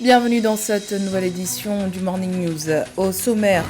Bienvenue dans cette nouvelle édition du Morning News. Au sommaire,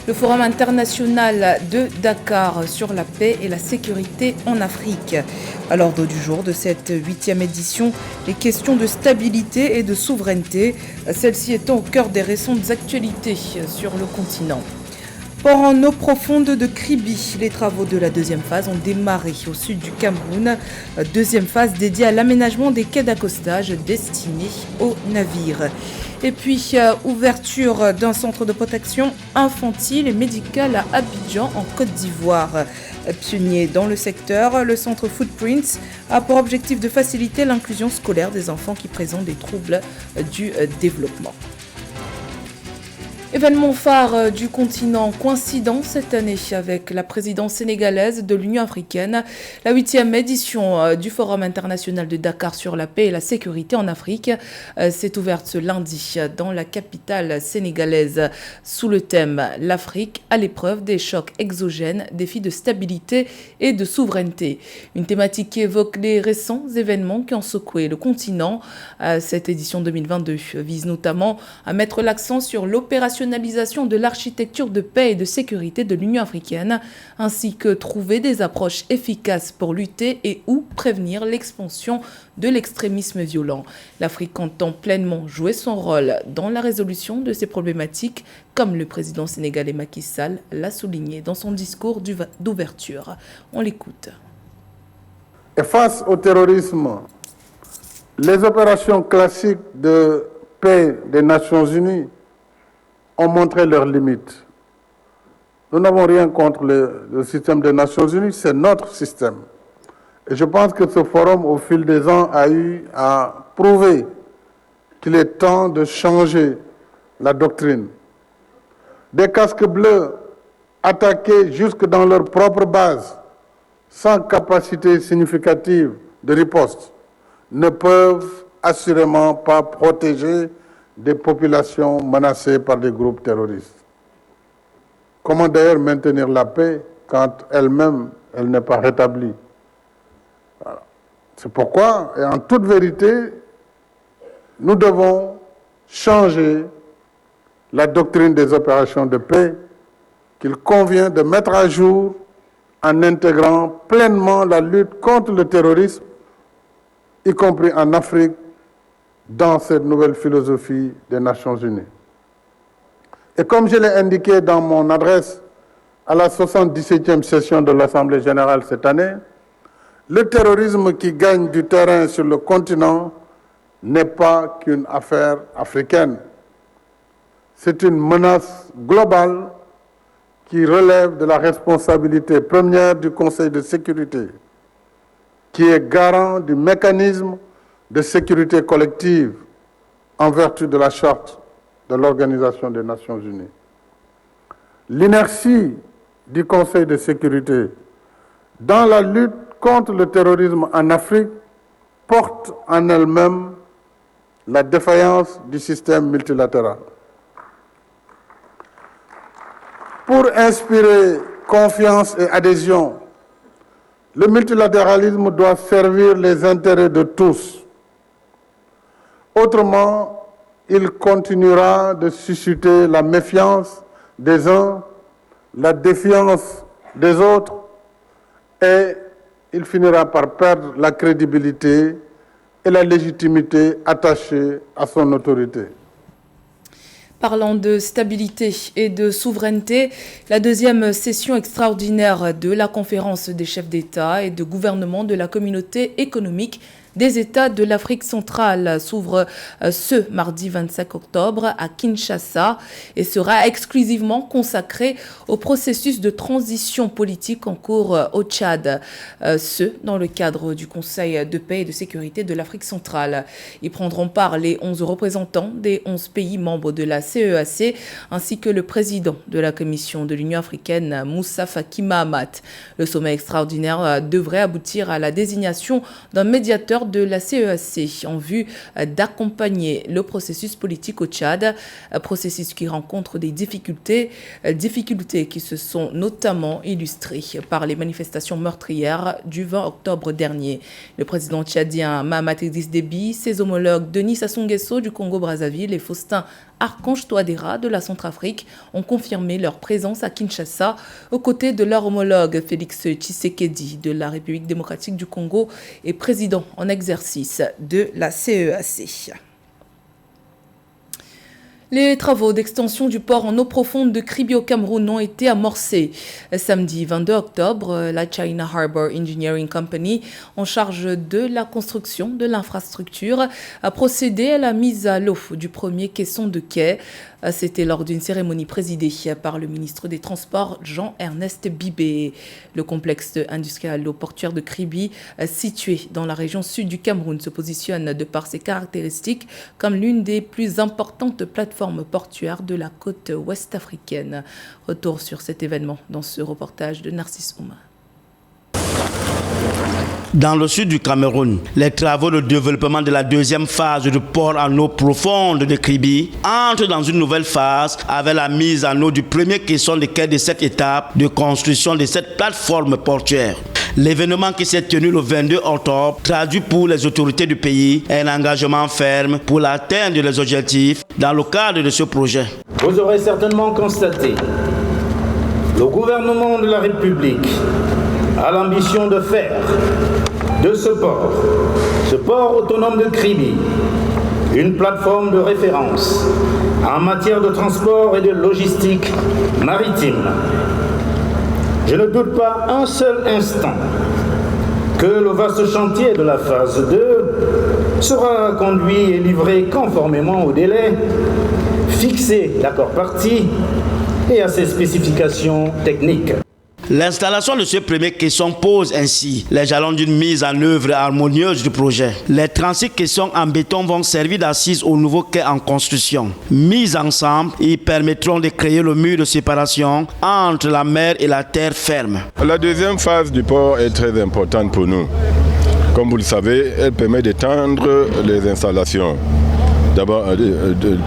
le Forum international de Dakar sur la paix et la sécurité en Afrique. À l'ordre du jour de cette 8e édition, les questions de stabilité et de souveraineté, celle-ci étant au cœur des récentes actualités sur le continent. Port en eau profonde de Kribi, les travaux de la deuxième phase ont démarré au sud du Cameroun. Deuxième phase dédiée à l'aménagement des quais d'accostage destinés aux navires. Et puis, ouverture d'un centre de protection infantile et médicale à Abidjan, en Côte d'Ivoire. Pionnier dans le secteur, le centre Footprints a pour objectif de faciliter l'inclusion scolaire des enfants qui présentent des troubles du développement. Événement phare du continent coïncident cette année avec la présidence sénégalaise de l'Union africaine. La 8e édition du Forum international de Dakar sur la paix et la sécurité en Afrique s'est ouverte ce lundi dans la capitale sénégalaise sous le thème « L'Afrique à l'épreuve des chocs exogènes, défis de stabilité et de souveraineté ». Une thématique qui évoque les récents événements qui ont secoué le continent. Cette édition 2022 vise notamment à mettre l'accent sur l'opération de l'architecture de paix et de sécurité de l'Union africaine, ainsi que trouver des approches efficaces pour lutter et ou prévenir l'expansion de l'extrémisme violent. L'Afrique entend pleinement jouer son rôle dans la résolution de ces problématiques, comme le président sénégalais Macky Sall l'a souligné dans son discours d'ouverture. On l'écoute. Et face au terrorisme, les opérations classiques de paix des Nations Unies ont montré leurs limites. Nous n'avons rien contre le système des Nations Unies, c'est notre système. Et je pense que ce forum, au fil des ans, a eu à prouver qu'il est temps de changer la doctrine. Des casques bleus attaqués jusque dans leur propre base, sans capacité significative de riposte, ne peuvent assurément pas protéger des populations menacées par des groupes terroristes. Comment d'ailleurs maintenir la paix quand elle-même, elle n'est pas rétablie? Voilà. C'est pourquoi, et en toute vérité, nous devons changer la doctrine des opérations de paix qu'il convient de mettre à jour en intégrant pleinement la lutte contre le terrorisme, y compris en Afrique, dans cette nouvelle philosophie des Nations Unies. Et comme je l'ai indiqué dans mon adresse à la 77e session de l'Assemblée générale cette année, le terrorisme qui gagne du terrain sur le continent n'est pas qu'une affaire africaine. C'est une menace globale qui relève de la responsabilité première du Conseil de sécurité, qui est garant du mécanisme de sécurité collective en vertu de la charte de l'Organisation des Nations Unies. L'inertie du Conseil de sécurité dans la lutte contre le terrorisme en Afrique porte en elle-même la défaillance du système multilatéral. Pour inspirer confiance et adhésion, le multilatéralisme doit servir les intérêts de tous. Autrement, il continuera de susciter la méfiance des uns, la défiance des autres, et il finira par perdre la crédibilité et la légitimité attachées à son autorité. Parlant de stabilité et de souveraineté, la deuxième session extraordinaire de la conférence des chefs d'État et de gouvernement de la communauté économique des États de l'Afrique centrale s'ouvre ce mardi 25 octobre à Kinshasa et sera exclusivement consacré au processus de transition politique en cours au Tchad, ce dans le cadre du Conseil de paix et de sécurité de l'Afrique centrale. Y prendront part les 11 représentants des 11 pays membres de la CEAC ainsi que le président de la Commission de l'Union africaine, Moussa Faki Mahamat. Le sommet extraordinaire devrait aboutir à la désignation d'un médiateur porteurs de la CEAC en vue d'accompagner le processus politique au Tchad, un processus qui rencontre des difficultés qui se sont notamment illustrées par les manifestations meurtrières du 20 octobre dernier. Le président tchadien Mahamat Idriss Déby, ses homologues Denis Sassou Nguesso du Congo-Brazzaville et Faustin Archange Touadéra de la Centrafrique ont confirmé leur présence à Kinshasa aux côtés de leur homologue Félix Tshisekedi de la République démocratique du Congo et président en exercice de la CEAC. Les travaux d'extension du port en eau profonde de Kribi au Cameroun ont été amorcés. Samedi 22 octobre, la China Harbour Engineering Company, en charge de la construction de l'infrastructure, a procédé à la mise à l'eau du premier caisson de quai. C'était lors d'une cérémonie présidée par le ministre des Transports, Jean-Ernest Bibé. Le complexe industriel-portuaire de Kribi, situé dans la région sud du Cameroun, se positionne de par ses caractéristiques comme l'une des plus importantes plateformes portuaires de la côte ouest africaine. Retour sur cet événement dans ce reportage de Narcisse Ouma. Dans le sud du Cameroun, les travaux de développement de la deuxième phase du port en eau profonde de Kribi entrent dans une nouvelle phase avec la mise en eau du premier caisson de quai de cette étape de construction de cette plateforme portuaire. L'événement qui s'est tenu le 22 octobre traduit pour les autorités du pays un engagement ferme pour l'atteinte des objectifs dans le cadre de ce projet. Vous aurez certainement constaté, le gouvernement de la République a l'ambition de faire de ce port autonome de Kribi, une plateforme de référence en matière de transport et de logistique maritime. Je ne doute pas un seul instant que le vaste chantier de la phase 2 sera conduit et livré conformément au délai fixé d'accord parties et à ses spécifications techniques. L'installation de ce premier caisson pose ainsi les jalons d'une mise en œuvre harmonieuse du projet. Les 36 caissons en béton vont servir d'assises au nouveau quai en construction. Mis ensemble, ils permettront de créer le mur de séparation entre la mer et la terre ferme. La deuxième phase du port est très importante pour nous. Comme vous le savez, elle permet d'étendre les installations. D'abord,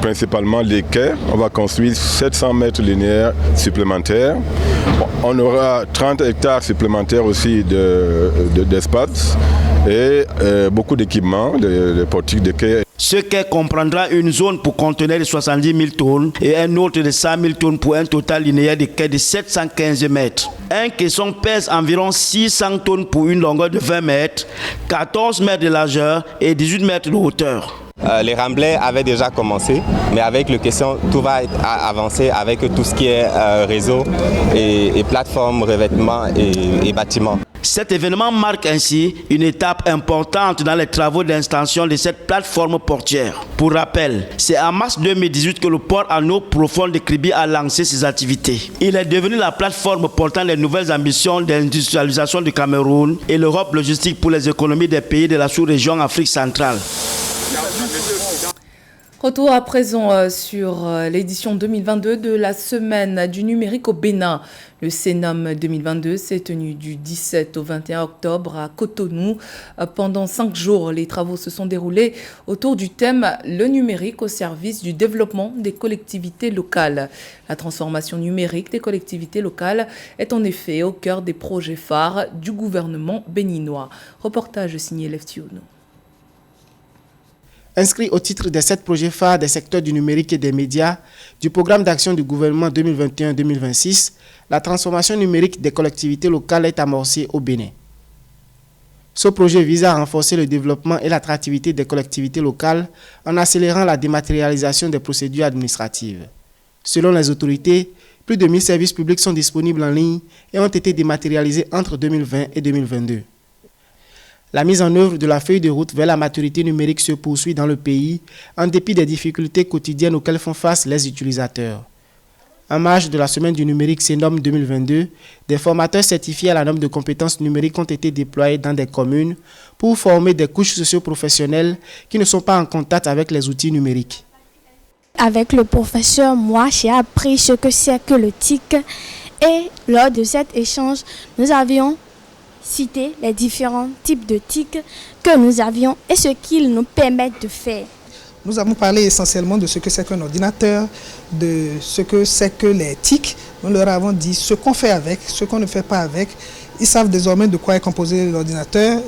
principalement les quais. On va construire 700 mètres linéaires supplémentaires. On aura 30 hectares supplémentaires aussi d'espace et beaucoup d'équipements, de portiques de quais. Ce quai comprendra une zone pour contenir de 70 000 tonnes et un autre de 100 000 tonnes pour un total linéaire de quai de 715 mètres. Un caisson pèse environ 600 tonnes pour une longueur de 20 mètres, 14 mètres de largeur et 18 mètres de hauteur. Les remblais avaient déjà commencé, mais avec le caisson, tout va avancer avec tout ce qui est réseau et plateforme, revêtement et bâtiment. Cet événement marque ainsi une étape importante dans les travaux d'extension de cette plateforme portuaire. Pour rappel, c'est en mars 2018 que le port en eau profonde de Kribi a lancé ses activités. Il est devenu la plateforme portant les nouvelles ambitions d'industrialisation du Cameroun et l'Europe logistique pour les économies des pays de la sous-région Afrique centrale. Retour à présent sur l'édition 2022 de la Semaine du numérique au Bénin. Le CENAM 2022 s'est tenu du 17 au 21 octobre à Cotonou. Pendant 5 jours, les travaux se sont déroulés autour du thème « Le numérique au service du développement des collectivités locales ». La transformation numérique des collectivités locales est en effet au cœur des projets phares du gouvernement béninois. Reportage signé Leftiounou. Inscrit au titre des 7 projets phares des secteurs du numérique et des médias du programme d'action du gouvernement 2021-2026, la transformation numérique des collectivités locales est amorcée au Bénin. Ce projet vise à renforcer le développement et l'attractivité des collectivités locales en accélérant la dématérialisation des procédures administratives. Selon les autorités, plus de 1000 services publics sont disponibles en ligne et ont été dématérialisés entre 2020 et 2022. La mise en œuvre de la feuille de route vers la maturité numérique se poursuit dans le pays, en dépit des difficultés quotidiennes auxquelles font face les utilisateurs. En marge de la semaine du numérique CENOM 2022, des formateurs certifiés à la norme de compétences numériques ont été déployés dans des communes pour former des couches socio-professionnelles qui ne sont pas en contact avec les outils numériques. Avec le professeur, moi, j'ai appris ce que c'est que le TIC et lors de cet échange, nous avions citer les différents types de TIC que nous avions et ce qu'ils nous permettent de faire. Nous avons parlé essentiellement de ce que c'est qu'un ordinateur, de ce que c'est que les TIC. Nous leur avons dit ce qu'on fait avec, ce qu'on ne fait pas avec. Ils savent désormais de quoi est composé l'ordinateur.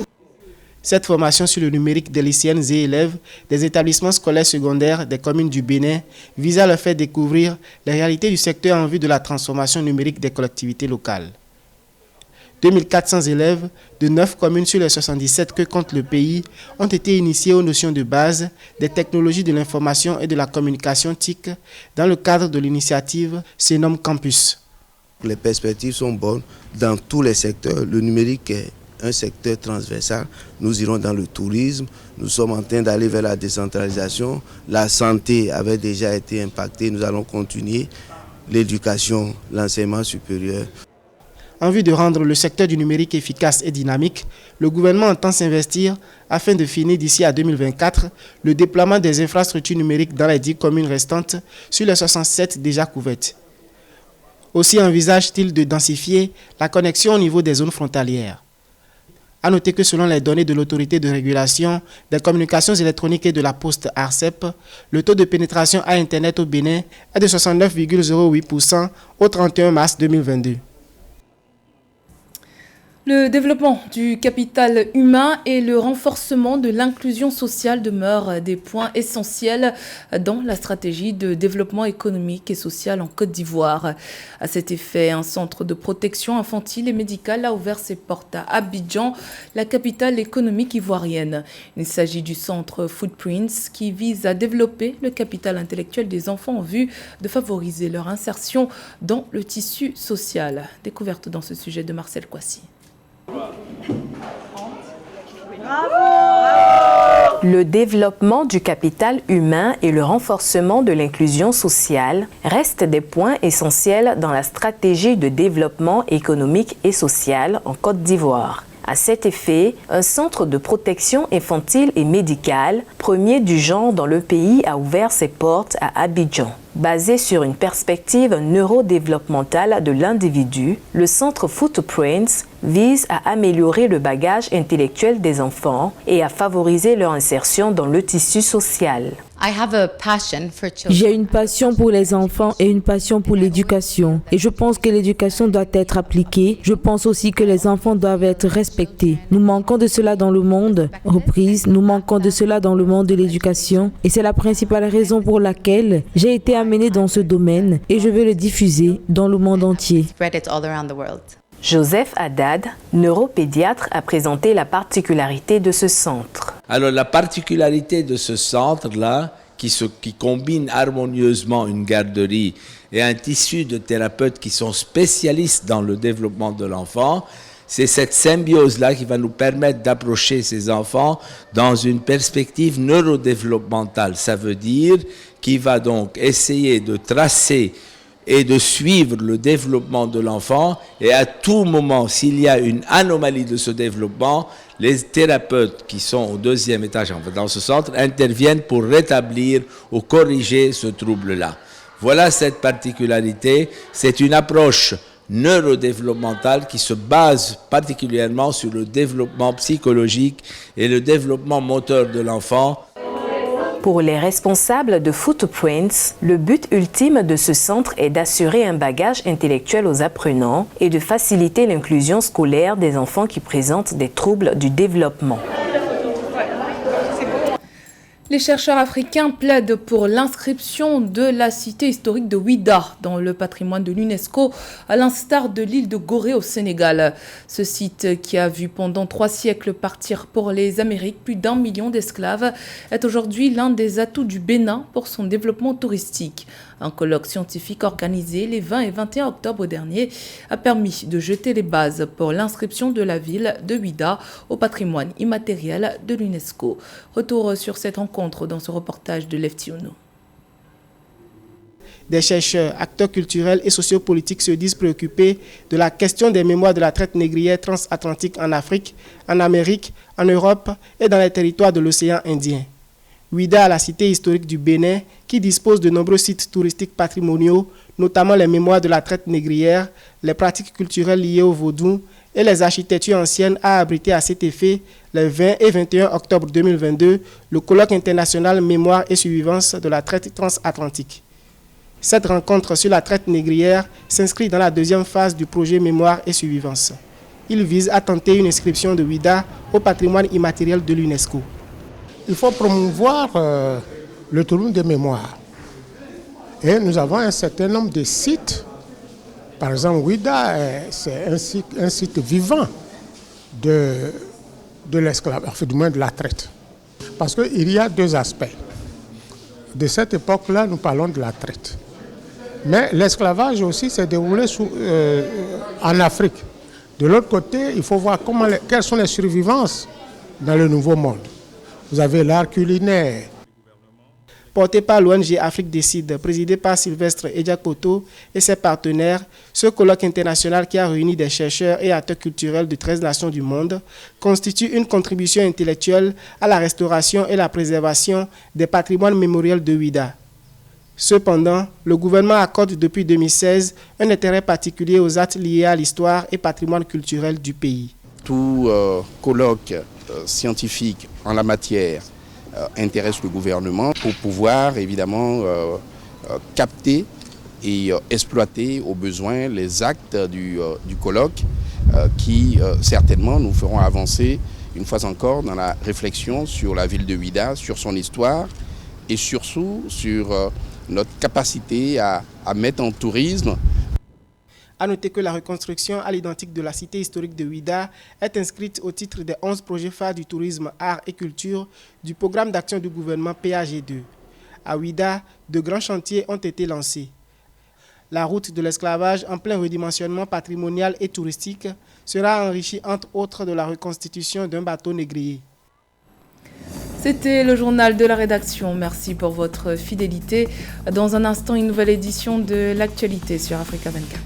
Cette formation sur le numérique des lycéennes et élèves des établissements scolaires secondaires des communes du Bénin vise à leur faire découvrir les réalités du secteur en vue de la transformation numérique des collectivités locales. 2400 élèves de 9 communes sur les 77 que compte le pays ont été initiés aux notions de base des technologies de l'information et de la communication TIC dans le cadre de l'initiative Senom Campus. Les perspectives sont bonnes dans tous les secteurs. Le numérique est un secteur transversal. Nous irons dans le tourisme. Nous sommes en train d'aller vers la décentralisation. La santé avait déjà été impactée. Nous allons continuer. L'éducation, l'enseignement supérieur. En vue de rendre le secteur du numérique efficace et dynamique, le gouvernement entend s'investir afin de finir d'ici à 2024 le déploiement des infrastructures numériques dans les 10 communes restantes sur les 67 déjà couvertes. Aussi envisage-t-il de densifier la connexion au niveau des zones frontalières. A noter que selon les données de l'autorité de régulation des communications électroniques et de la poste ARCEP, le taux de pénétration à Internet au Bénin est de 69,08% au 31 mars 2022. Le développement du capital humain et le renforcement de l'inclusion sociale demeurent des points essentiels dans la stratégie de développement économique et social en Côte d'Ivoire. À cet effet, un centre de protection infantile et médicale a ouvert ses portes à Abidjan, la capitale économique ivoirienne. Il s'agit du centre Footprints qui vise à développer le capital intellectuel des enfants en vue de favoriser leur insertion dans le tissu social. Découverte dans ce sujet de Marcel Kouassi. Le développement du capital humain et le renforcement de l'inclusion sociale restent des points essentiels dans la stratégie de développement économique et social en Côte d'Ivoire. À cet effet, un centre de protection infantile et médicale, premier du genre dans le pays, a ouvert ses portes à Abidjan. Basé sur une perspective neurodéveloppementale de l'individu, le centre Footprints vise à améliorer le bagage intellectuel des enfants et à favoriser leur insertion dans le tissu social. J'ai une passion pour les enfants et une passion pour l'éducation. Et je pense que l'éducation doit être appliquée. Je pense aussi que les enfants doivent être respectés. Nous manquons de cela dans le monde. Nous manquons de cela dans le monde de l'éducation. Et c'est la principale raison pour laquelle j'ai été amenée dans ce domaine et je veux le diffuser dans le monde entier. Joseph Haddad, neuropédiatre, a présenté la particularité de ce centre. Alors la particularité de ce centre-là, qui combine harmonieusement une garderie et un tissu de thérapeutes qui sont spécialistes dans le développement de l'enfant, c'est cette symbiose-là qui va nous permettre d'approcher ces enfants dans une perspective neurodéveloppementale. Ça veut dire qu'il va donc essayer de tracer et de suivre le développement de l'enfant, et à tout moment, s'il y a une anomalie de ce développement, les thérapeutes qui sont au deuxième étage dans ce centre interviennent pour rétablir ou corriger ce trouble-là. Voilà cette particularité, c'est une approche neurodéveloppementale qui se base particulièrement sur le développement psychologique et le développement moteur de l'enfant. Pour les responsables de Footprints, le but ultime de ce centre est d'assurer un bagage intellectuel aux apprenants et de faciliter l'inclusion scolaire des enfants qui présentent des troubles du développement. Les chercheurs africains plaident pour l'inscription de la cité historique de Ouidah dans le patrimoine de l'UNESCO, à l'instar de l'île de Gorée au Sénégal. Ce site, qui a vu pendant 3 siècles partir pour les Amériques plus d'1 million d'esclaves, est aujourd'hui l'un des atouts du Bénin pour son développement touristique. Un colloque scientifique organisé les 20 et 21 octobre dernier a permis de jeter les bases pour l'inscription de la ville de Ouidah au patrimoine immatériel de l'UNESCO. Retour sur cette rencontre dans ce reportage de Lefty Ono. Des chercheurs, acteurs culturels et sociopolitiques se disent préoccupés de la question des mémoires de la traite négrière transatlantique en Afrique, en Amérique, en Europe et dans les territoires de l'océan Indien. Ouidah, la cité historique du Bénin, qui dispose de nombreux sites touristiques patrimoniaux, notamment les mémoires de la traite négrière, les pratiques culturelles liées au vaudou, et les architectures anciennes a abrité à cet effet, les 20 et 21 octobre 2022, le colloque international Mémoire et survivance de la traite transatlantique. Cette rencontre sur la traite négrière s'inscrit dans la deuxième phase du projet Mémoire et survivance. Il vise à tenter une inscription de Ouida au patrimoine immatériel de l'UNESCO. Il faut promouvoir le tourisme de mémoire. Et nous avons un certain nombre de sites. Par exemple, Ouida, c'est un site vivant de l'esclavage, enfin, du moins de la traite. Parce qu'il y a deux aspects. De cette époque-là, nous parlons de la traite. Mais l'esclavage aussi s'est déroulé en Afrique. De l'autre côté, il faut voir quelles sont les survivances dans le Nouveau Monde. Vous avez l'art culinaire. Porté par l'ONG Afrique Décide, présidé par Sylvestre Ediakoto et ses partenaires, ce colloque international qui a réuni des chercheurs et acteurs culturels de 13 nations du monde constitue une contribution intellectuelle à la restauration et la préservation des patrimoines mémoriels de Ouida. Cependant, le gouvernement accorde depuis 2016 un intérêt particulier aux actes liés à l'histoire et patrimoine culturel du pays. Tout colloque scientifique en la matière intéresse le gouvernement pour pouvoir évidemment capter et exploiter au besoin les actes du colloque qui certainement nous feront avancer une fois encore dans la réflexion sur la ville de Ouida, sur son histoire et surtout sur notre capacité à mettre en tourisme. A noter que la reconstruction à l'identique de la cité historique de Ouida est inscrite au titre des 11 projets phares du tourisme, art et culture du programme d'action du gouvernement PAG2. À Ouida, de grands chantiers ont été lancés. La route de l'esclavage en plein redimensionnement patrimonial et touristique sera enrichie entre autres de la reconstitution d'un bateau négrier. C'était le journal de la rédaction. Merci pour votre fidélité. Dans un instant, une nouvelle édition de l'actualité sur Africa 24.